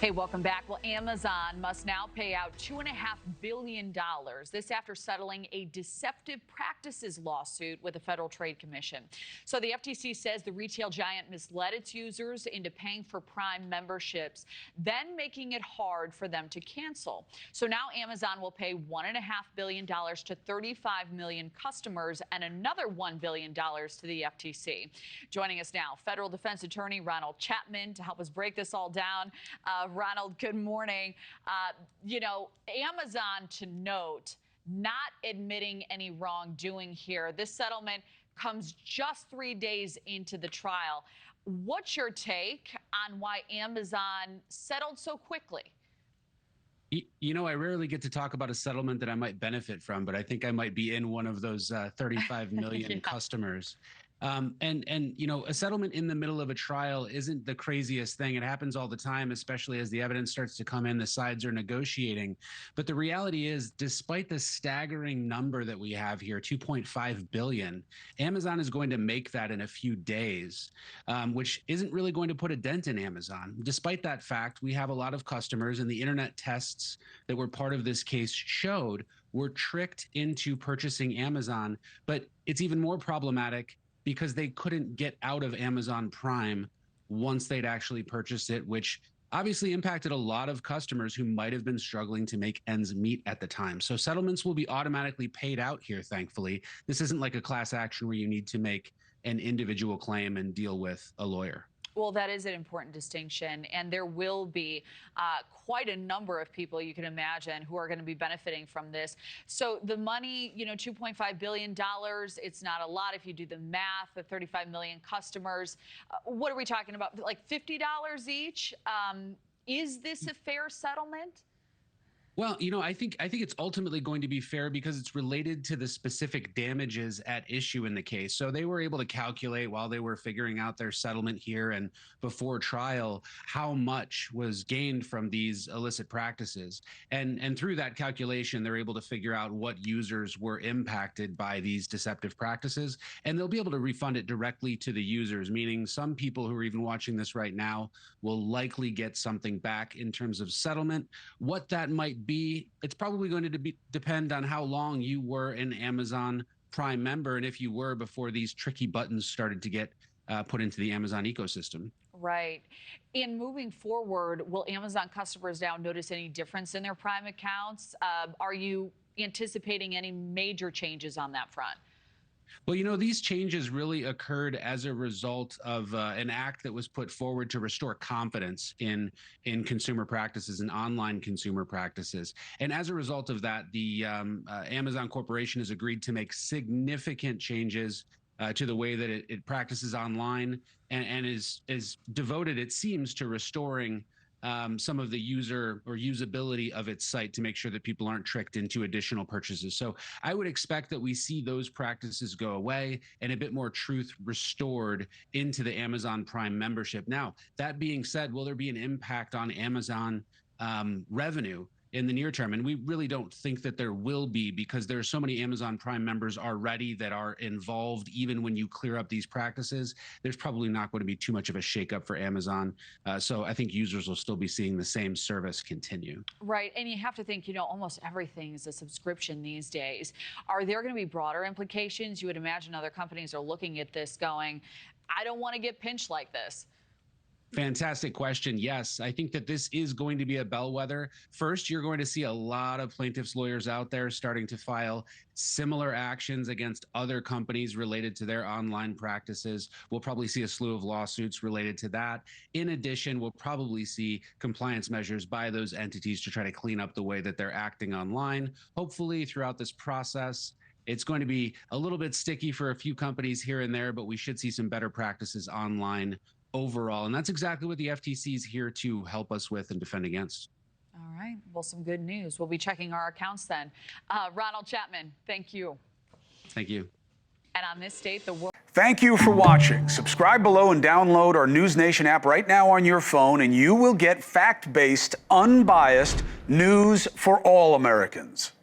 Hey, welcome back. Well, Amazon must now pay out $2.5 billion. This after settling a deceptive practices lawsuit with the Federal Trade Commission. So the FTC says the retail giant misled its users into paying for Prime memberships, then making it hard for them to cancel. So now Amazon will pay $1.5 billion to 35 million customers and another $1 billion to the FTC. Joining us now, federal defense attorney Ronald Chapman to help us break this all down. Ronald, good morning. Amazon, to note, not admitting any wrongdoing here. This settlement comes just 3 days into the trial. What's your take on why Amazon settled so quickly? I rarely get to talk about a settlement that I might benefit from, but I think I might be in one of those 35 million customers. A settlement in the middle of a trial isn't the craziest thing. It happens all the time, especially as the evidence starts to come in, the sides are negotiating. But the reality is, despite the staggering number that we have here, 2.5 billion, Amazon is going to make that in a few days, which isn't really going to put a dent in Amazon. Despite that fact, we have a lot of customers, and the internet tests that were part of this case showed were tricked into purchasing Amazon. But it's even more problematic because they couldn't get out of Amazon Prime once they'd actually purchased it, which obviously impacted a lot of customers who might have been struggling to make ends meet at the time. So settlements will be automatically paid out here, thankfully. This isn't like a class action where you need to make an individual claim and deal with a lawyer. Well, that is an important distinction, and there will be quite a number of people, you can imagine, who are going to be benefiting from this. So the money, $2.5 billion, it's not a lot if you do the math, the 35 million customers. What are we talking about, like $50 each? Is this a fair settlement? Well, I think it's ultimately going to be fair because it's related to the specific damages at issue in the case. So they were able to calculate while they were figuring out their settlement here and before trial how much was gained from these illicit practices. And through that calculation, they're able to figure out what users were impacted by these deceptive practices. And they'll be able to refund it directly to the users, meaning some people who are even watching this right now will likely get something back in terms of settlement. What that might be, it's probably going to depend on how long you were an Amazon Prime member and if you were before these tricky buttons started to get put into the Amazon ecosystem. Right. In moving forward, will Amazon customers now notice any difference in their Prime accounts? Are you anticipating any major changes on that front? Well, these changes really occurred as a result of an act that was put forward to restore confidence in consumer practices and online consumer practices. And as a result of that, the Amazon Corporation has agreed to make significant changes to the way that it practices online and is devoted, it seems, to restoring some of the user or usability of its site to make sure that people aren't tricked into additional purchases. So I would expect that we see those practices go away and a bit more truth restored into the Amazon Prime membership. Now, that being said, will there be an impact on Amazon revenue in the near term? And we really don't think that there will be, because there are so many Amazon Prime members already that are involved. Even when you clear up these practices, there's probably not going to be too much of a shakeup for Amazon. So I think users will still be seeing the same service continue. Right. And you have to think, almost everything is a subscription these days. Are there going to be broader implications? You would imagine other companies are looking at this going, I don't want to get pinched like this. Fantastic question. Yes, I think that this is going to be a bellwether. First, you're going to see a lot of plaintiffs' lawyers out there starting to file similar actions against other companies related to their online practices. We'll probably see a slew of lawsuits related to that. In addition, we'll probably see compliance measures by those entities to try to clean up the way that they're acting online. Hopefully, throughout this process, it's going to be a little bit sticky for a few companies here and there, but we should see some better practices online overall. And that's exactly what the FTC is here to help us with and defend against. All right. Well, some good news. We'll be checking our accounts then. Ronald Chapman, thank you. Thank you. And on this date, the world. Thank you for watching. Subscribe below and download our NewsNation app right now on your phone, and you will get fact-based, unbiased news for all Americans.